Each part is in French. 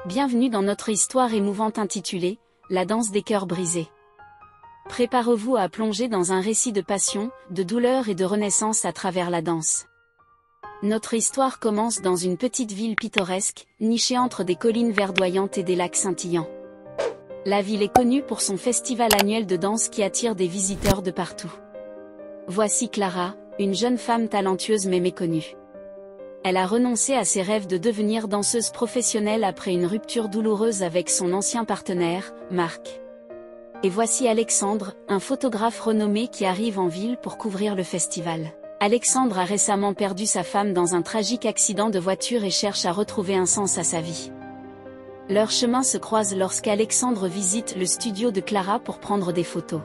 Bienvenue dans notre histoire émouvante intitulée « La danse des cœurs brisés ». Préparez-vous à plonger dans un récit de passion, de douleur et de renaissance à travers la danse. Notre histoire commence dans une petite ville pittoresque, nichée entre des collines verdoyantes et des lacs scintillants. La ville est connue pour son festival annuel de danse qui attire des visiteurs de partout. Voici Clara, une jeune femme talentueuse mais méconnue. Elle a renoncé à ses rêves de devenir danseuse professionnelle après une rupture douloureuse avec son ancien partenaire, Marc. Et voici Alexandre, un photographe renommé qui arrive en ville pour couvrir le festival. Alexandre a récemment perdu sa femme dans un tragique accident de voiture et cherche à retrouver un sens à sa vie. Leurs chemins se croisent lorsqu'Alexandre visite le studio de Clara pour prendre des photos.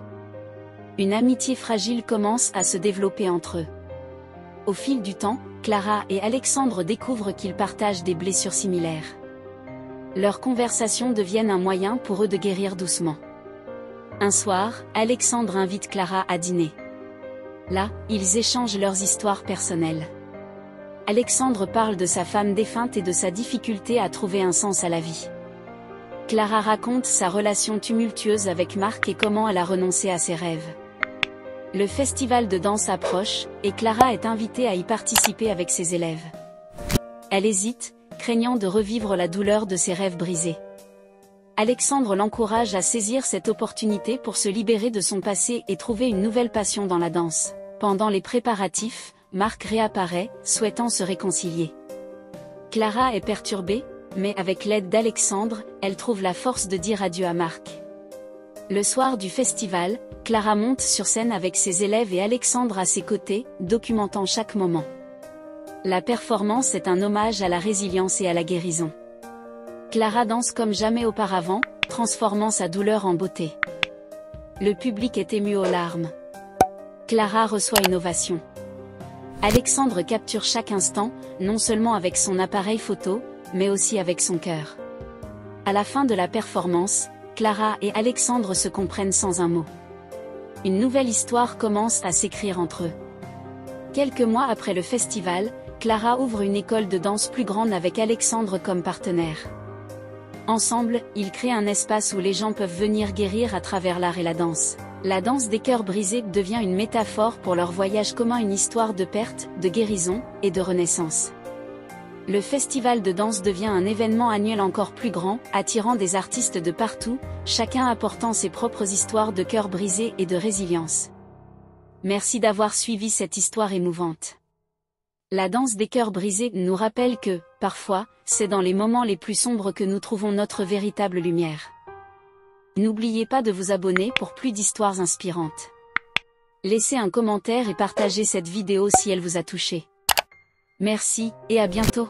Une amitié fragile commence à se développer entre eux. Au fil du temps, Clara et Alexandre découvrent qu'ils partagent des blessures similaires. Leurs conversations deviennent un moyen pour eux de guérir doucement. Un soir, Alexandre invite Clara à dîner. Là, ils échangent leurs histoires personnelles. Alexandre parle de sa femme défunte et de sa difficulté à trouver un sens à la vie. Clara raconte sa relation tumultueuse avec Marc et comment elle a renoncé à ses rêves. Le festival de danse approche, et Clara est invitée à y participer avec ses élèves. Elle hésite, craignant de revivre la douleur de ses rêves brisés. Alexandre l'encourage à saisir cette opportunité pour se libérer de son passé et trouver une nouvelle passion dans la danse. Pendant les préparatifs, Marc réapparaît, souhaitant se réconcilier. Clara est perturbée, mais avec l'aide d'Alexandre, elle trouve la force de dire adieu à Marc. Le soir du festival, Clara monte sur scène avec ses élèves et Alexandre à ses côtés, documentant chaque moment. La performance est un hommage à la résilience et à la guérison. Clara danse comme jamais auparavant, transformant sa douleur en beauté. Le public est ému aux larmes. Clara reçoit une ovation. Alexandre capture chaque instant, non seulement avec son appareil photo, mais aussi avec son cœur. À la fin de la performance, Clara et Alexandre se comprennent sans un mot. Une nouvelle histoire commence à s'écrire entre eux. Quelques mois après le festival, Clara ouvre une école de danse plus grande avec Alexandre comme partenaire. Ensemble, ils créent un espace où les gens peuvent venir guérir à travers l'art et la danse. La danse des cœurs brisés devient une métaphore pour leur voyage commun, une histoire de perte, de guérison, et de renaissance. Le festival de danse devient un événement annuel encore plus grand, attirant des artistes de partout, chacun apportant ses propres histoires de cœurs brisés et de résilience. Merci d'avoir suivi cette histoire émouvante. La danse des cœurs brisés nous rappelle que, parfois, c'est dans les moments les plus sombres que nous trouvons notre véritable lumière. N'oubliez pas de vous abonner pour plus d'histoires inspirantes. Laissez un commentaire et partagez cette vidéo si elle vous a touché. Merci, et à bientôt.